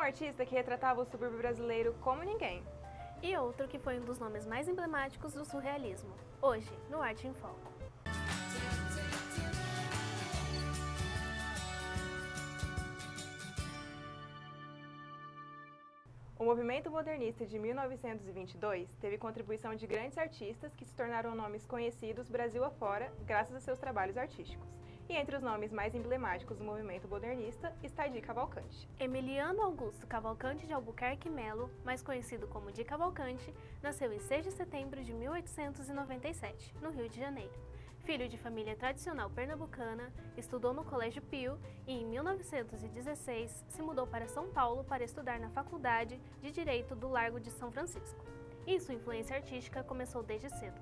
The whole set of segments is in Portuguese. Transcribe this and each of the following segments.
artista que retratava o subúrbio brasileiro como ninguém. E outro que foi um dos nomes mais emblemáticos do surrealismo, hoje no Arte em Foco. O movimento modernista de 1922 teve contribuição de grandes artistas que se tornaram nomes conhecidos Brasil afora graças a seus trabalhos artísticos. E entre os nomes mais emblemáticos do movimento modernista está Di Cavalcanti. Emiliano Augusto Cavalcanti de Albuquerque Melo, mais conhecido como Di Cavalcanti, nasceu em 6 de setembro de 1897, no Rio de Janeiro. Filho de família tradicional pernambucana, estudou no Colégio Pio e, em 1916, se mudou para São Paulo para estudar na Faculdade de Direito do Largo de São Francisco. E sua influência artística começou desde cedo.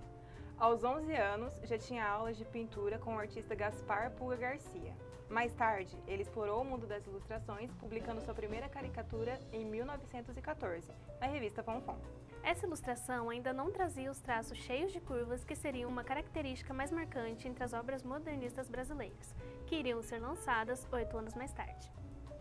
Aos 11 anos, já tinha aulas de pintura com o artista Gaspar Pulga Garcia. Mais tarde, ele explorou o mundo das ilustrações, publicando sua primeira caricatura em 1914, na revista Fonfon. Essa ilustração ainda não trazia os traços cheios de curvas que seriam uma característica mais marcante entre as obras modernistas brasileiras, que iriam ser lançadas 8 anos mais tarde.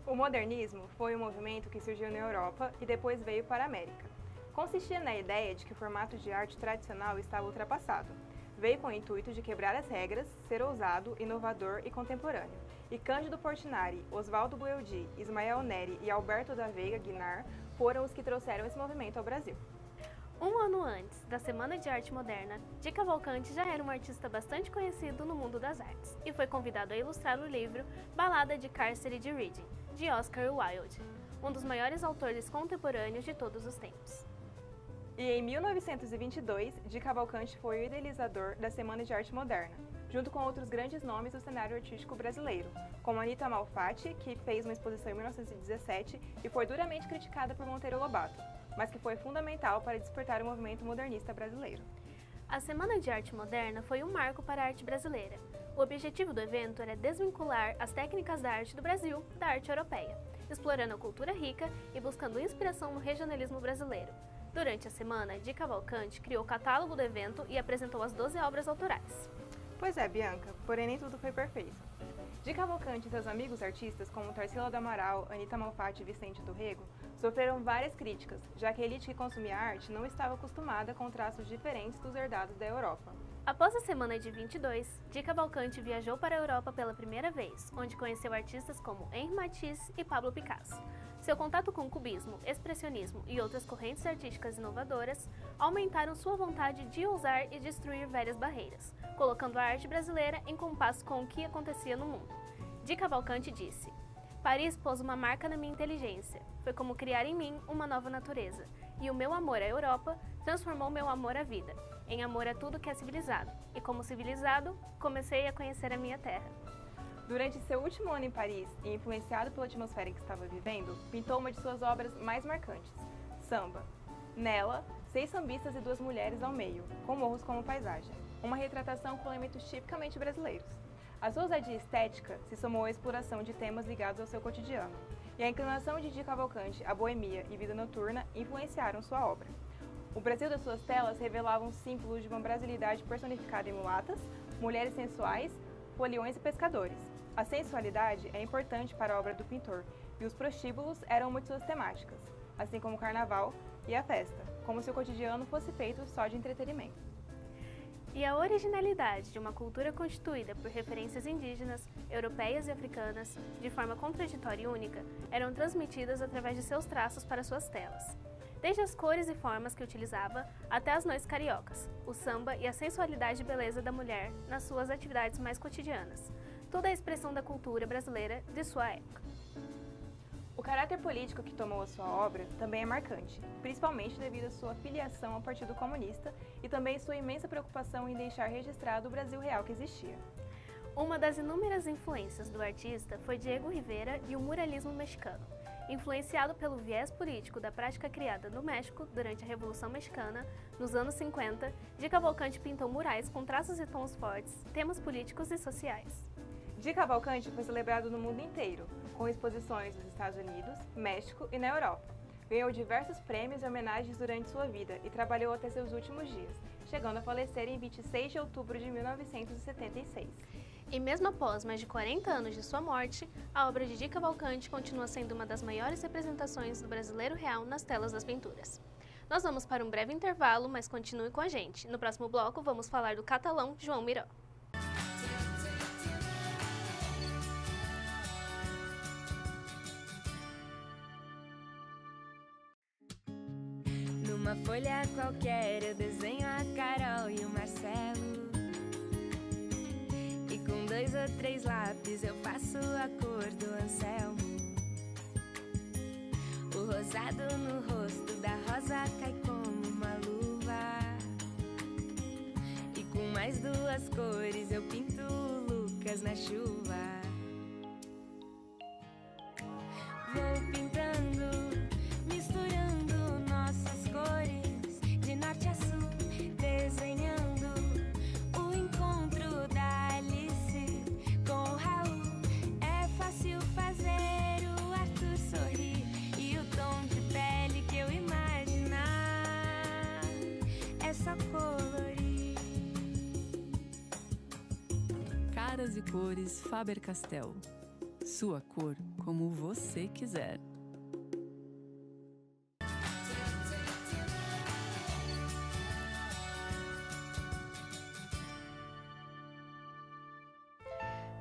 O modernismo foi um movimento que surgiu na Europa e depois veio para a América. Consistia na ideia de que o formato de arte tradicional estava ultrapassado. Veio com o intuito de quebrar as regras, ser ousado, inovador e contemporâneo. E Cândido Portinari, Oswaldo Boeldi, Ismael Neri e Alberto da Veiga Guinar foram os que trouxeram esse movimento ao Brasil. Um ano antes da Semana de Arte Moderna, Di Cavalcanti já era um artista bastante conhecido no mundo das artes e foi convidado a ilustrar o livro Balada de Cárcere de Reading, de Oscar Wilde, um dos maiores autores contemporâneos de todos os tempos. E em 1922, Di Cavalcanti foi o idealizador da Semana de Arte Moderna, junto com outros grandes nomes do cenário artístico brasileiro, como Anita Malfatti, que fez uma exposição em 1917 e foi duramente criticada por Monteiro Lobato, mas que foi fundamental para despertar o movimento modernista brasileiro. A Semana de Arte Moderna foi um marco para a arte brasileira. O objetivo do evento era desvincular as técnicas da arte do Brasil da arte europeia, explorando a cultura rica e buscando inspiração no regionalismo brasileiro. Durante a semana, Di Cavalcanti criou o catálogo do evento e apresentou as 12 obras autorais. Pois é, Bianca, porém nem tudo foi perfeito. Di Cavalcanti e seus amigos artistas, como Tarsila do Amaral, Anita Malfatti e Vicente do Rego, sofreram várias críticas, já que a elite que consumia arte não estava acostumada com traços diferentes dos herdados da Europa. Após a Semana de 22, Di Cavalcanti viajou para a Europa pela primeira vez, onde conheceu artistas como Henri Matisse e Pablo Picasso. Seu contato com o cubismo, expressionismo e outras correntes artísticas inovadoras aumentaram sua vontade de ousar e destruir velhas barreiras, colocando a arte brasileira em compasso com o que acontecia no mundo. Di Cavalcanti disse: "Paris pôs uma marca na minha inteligência. Foi como criar em mim uma nova natureza. E o meu amor à Europa transformou meu amor à vida, em amor a tudo que é civilizado. E como civilizado, comecei a conhecer a minha terra." Durante seu último ano em Paris, e influenciado pela atmosfera em que estava vivendo, pintou uma de suas obras mais marcantes, Samba. Nela, 6 sambistas e 2 mulheres ao meio, com morros como paisagem, uma retratação com elementos tipicamente brasileiros. A sua ousadia estética se somou à exploração de temas ligados ao seu cotidiano, e a inclinação de Di Cavalcanti à boemia e vida noturna influenciaram sua obra. O Brasil das suas telas revelava um símbolo de uma brasilidade personificada em mulatas, mulheres sensuais, foliões e pescadores. A sensualidade é importante para a obra do pintor, e os prostíbulos eram muito suas temáticas, assim como o carnaval e a festa, como se o cotidiano fosse feito só de entretenimento. E a originalidade de uma cultura constituída por referências indígenas, europeias e africanas, de forma contraditória e única, eram transmitidas através de seus traços para suas telas. Desde as cores e formas que utilizava, até as noites cariocas, o samba e a sensualidade e beleza da mulher nas suas atividades mais cotidianas. Tudo é a expressão da cultura brasileira de sua época. O caráter político que tomou a sua obra também é marcante, principalmente devido à sua filiação ao Partido Comunista e também sua imensa preocupação em deixar registrado o Brasil real que existia. Uma das inúmeras influências do artista foi Diego Rivera e o muralismo mexicano. Influenciado pelo viés político da prática criada no México durante a Revolução Mexicana, nos anos 50, Di Cavalcanti pintou murais com traços e tons fortes, temas políticos e sociais. Di Cavalcanti foi celebrado no mundo inteiro, com exposições nos Estados Unidos, México e na Europa. Ganhou diversos prêmios e homenagens durante sua vida e trabalhou até seus últimos dias, chegando a falecer em 26 de outubro de 1976. E mesmo após mais de 40 anos de sua morte, a obra de Di Cavalcanti continua sendo uma das maiores representações do brasileiro real nas telas das pinturas. Nós vamos para um breve intervalo, mas continue com a gente. No próximo bloco, vamos falar do catalão João Miró. Numa folha qualquer eu desenho a Carol e o Marcelo. E com 2 ou 3 lápis eu faço a cor do Anselmo. O rosado no rosto da Rosa cai como uma luva. E com mais 2 cores eu pinto o Lucas na chuva. Vou pintando, misturando nossas cores de norte a sul, desenhando o encontro da Alice com o Raul. É fácil fazer o Arthur sorrir e o tom de pele que eu imaginar é só colorir. Caras e cores Faber-Castell. Sua cor como você quiser.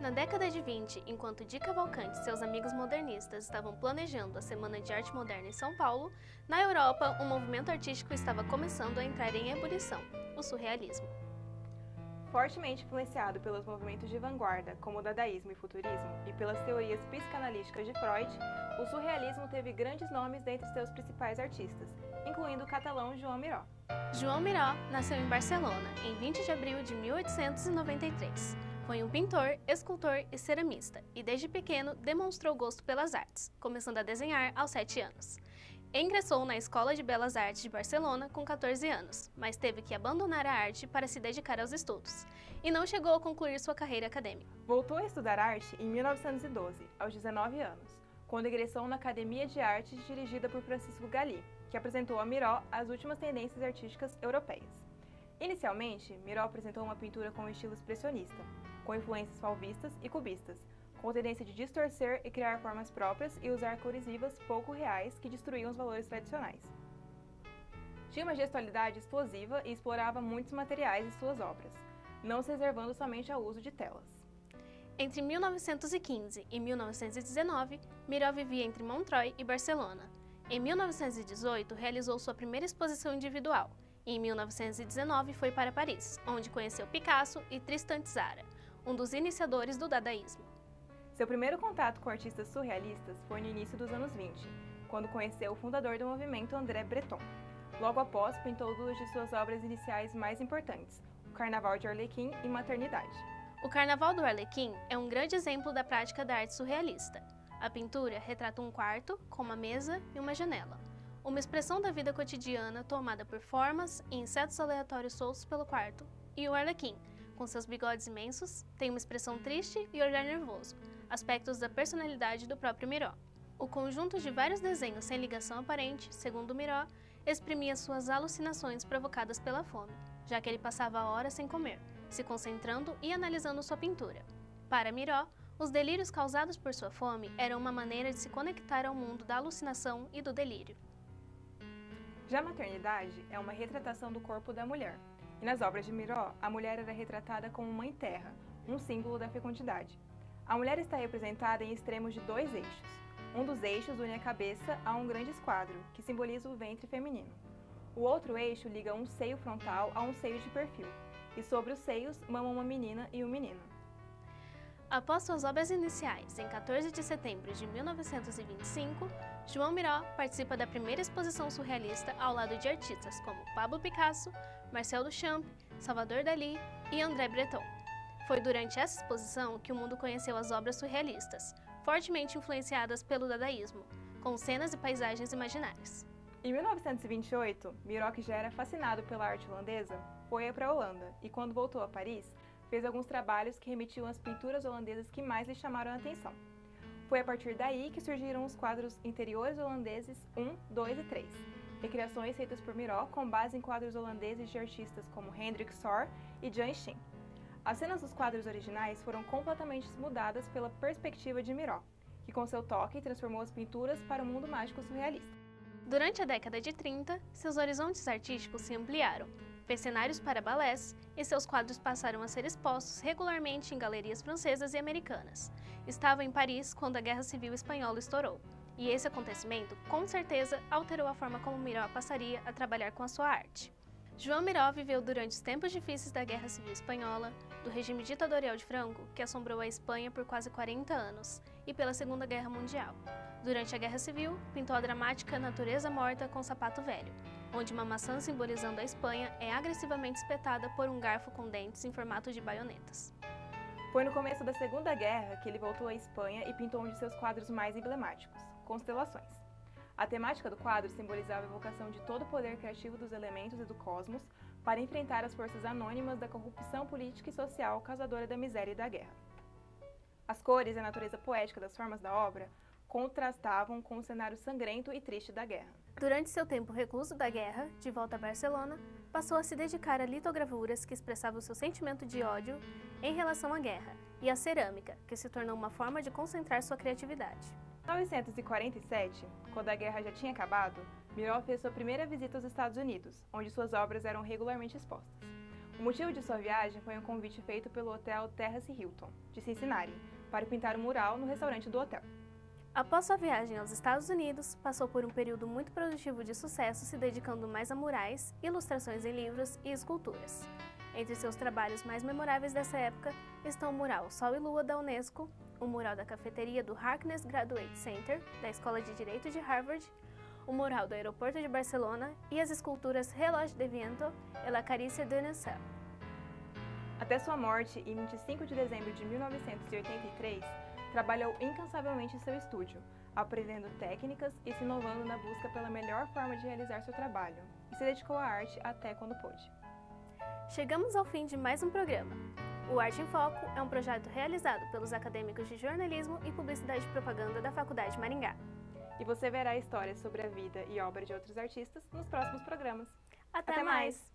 Na década de 20, enquanto Di Cavalcanti e seus amigos modernistas estavam planejando a Semana de Arte Moderna em São Paulo, na Europa, um movimento artístico estava começando a entrar em ebulição, o surrealismo. Fortemente influenciado pelos movimentos de vanguarda, como o dadaísmo e futurismo, e pelas teorias psicanalíticas de Freud, o surrealismo teve grandes nomes dentre seus principais artistas, incluindo o catalão João Miró. João Miró nasceu em Barcelona, em 20 de abril de 1893. Foi um pintor, escultor e ceramista, e desde pequeno demonstrou gosto pelas artes, começando a desenhar aos 7 anos. Ingressou na Escola de Belas Artes de Barcelona com 14 anos, mas teve que abandonar a arte para se dedicar aos estudos, e não chegou a concluir sua carreira acadêmica. Voltou a estudar arte em 1912, aos 19 anos, quando ingressou na Academia de Artes dirigida por Francisco Galli, que apresentou a Miró as últimas tendências artísticas europeias. Inicialmente, Miró apresentou uma pintura com estilo expressionista, com influências fauvistas e cubistas, com tendência de distorcer e criar formas próprias e usar cores vivas pouco reais que destruíam os valores tradicionais. Tinha uma gestualidade explosiva e explorava muitos materiais em suas obras, não se reservando somente ao uso de telas. Entre 1915 e 1919, Miró vivia entre Montreuil e Barcelona. Em 1918, realizou sua primeira exposição individual, e em 1919 foi para Paris, onde conheceu Picasso e Tristan Tzara, um dos iniciadores do dadaísmo. Seu primeiro contato com artistas surrealistas foi no início dos anos 20, quando conheceu o fundador do movimento André Breton. Logo após, pintou 2 de suas obras iniciais mais importantes, o Carnaval de Arlequim e Maternidade. O Carnaval do Arlequim é um grande exemplo da prática da arte surrealista. A pintura retrata um quarto com uma mesa e uma janela, uma expressão da vida cotidiana tomada por formas e insetos aleatórios soltos pelo quarto, e o Arlequim, com seus bigodes imensos, tem uma expressão triste e olhar nervoso, aspectos da personalidade do próprio Miró. O conjunto de vários desenhos sem ligação aparente, segundo Miró, exprimia suas alucinações provocadas pela fome, já que ele passava horas sem comer, se concentrando e analisando sua pintura. Para Miró, os delírios causados por sua fome eram uma maneira de se conectar ao mundo da alucinação e do delírio. Já a Maternidade é uma retratação do corpo da mulher, e nas obras de Miró, a mulher era retratada como mãe terra, um símbolo da fecundidade. A mulher está representada em extremos de 2 eixos. Um dos eixos une a cabeça a um grande esquadro, que simboliza o ventre feminino. O outro eixo liga um seio frontal a um seio de perfil, e sobre os seios mamam uma menina e um menino. Após suas obras iniciais, em 14 de setembro de 1925, João Miró participa da primeira exposição surrealista ao lado de artistas como Pablo Picasso, Marcel Duchamp, Salvador Dalí e André Breton. Foi durante essa exposição que o mundo conheceu as obras surrealistas, fortemente influenciadas pelo dadaísmo, com cenas e paisagens imaginárias. Em 1928, Miró, que já era fascinado pela arte holandesa, foi para a Holanda e, quando voltou a Paris, fez alguns trabalhos que remetiam às pinturas holandesas que mais lhe chamaram a atenção. Foi a partir daí que surgiram os quadros interiores holandeses 1, 2 e 3, recriações feitas por Miró com base em quadros holandeses de artistas como Hendrik Sor e Jan Steen. As cenas dos quadros originais foram completamente mudadas pela perspectiva de Miró, que com seu toque transformou as pinturas para o mundo mágico surrealista. Durante a década de 30, seus horizontes artísticos se ampliaram, fez cenários para balés e seus quadros passaram a ser expostos regularmente em galerias francesas e americanas. Estava em Paris quando a Guerra Civil Espanhola estourou, e esse acontecimento, com certeza, alterou a forma como Miró passaria a trabalhar com a sua arte. João Miró viveu durante os tempos difíceis da Guerra Civil Espanhola, do regime ditatorial de Franco, que assombrou a Espanha por quase 40 anos, e pela Segunda Guerra Mundial. Durante a Guerra Civil, pintou a dramática Natureza Morta com Sapato Velho, onde uma maçã simbolizando a Espanha é agressivamente espetada por um garfo com dentes em formato de baionetas. Foi no começo da Segunda Guerra que ele voltou à Espanha e pintou um de seus quadros mais emblemáticos, Constelações. A temática do quadro simbolizava a evocação de todo o poder criativo dos elementos e do cosmos para enfrentar as forças anônimas da corrupção política e social causadora da miséria e da guerra. As cores e a natureza poética das formas da obra contrastavam com o cenário sangrento e triste da guerra. Durante seu tempo recluso da guerra, de volta a Barcelona, passou a se dedicar a litogravuras que expressavam seu sentimento de ódio em relação à guerra, e à cerâmica, que se tornou uma forma de concentrar sua criatividade. Em 1947, quando a guerra já tinha acabado, Miró fez sua primeira visita aos Estados Unidos, onde suas obras eram regularmente expostas. O motivo de sua viagem foi um convite feito pelo hotel Terrace Hilton, de Cincinnati, para pintar um mural no restaurante do hotel. Após sua viagem aos Estados Unidos, passou por um período muito produtivo de sucesso se dedicando mais a murais, ilustrações em livros e esculturas. Entre seus trabalhos mais memoráveis dessa época estão o mural Sol e Lua da Unesco, o mural da cafeteria do Harkness Graduate Center, da Escola de Direito de Harvard, o mural do aeroporto de Barcelona e as esculturas Relógio de Viento e La Caricia de Nassau. Até sua morte, em 25 de dezembro de 1983, trabalhou incansavelmente em seu estúdio, aprendendo técnicas e se inovando na busca pela melhor forma de realizar seu trabalho, e se dedicou à arte até quando pôde. Chegamos ao fim de mais um programa. O Arte em Foco é um projeto realizado pelos acadêmicos de jornalismo e publicidade e propaganda da Faculdade Maringá. E você verá histórias sobre a vida e obra de outros artistas nos próximos programas. Até mais!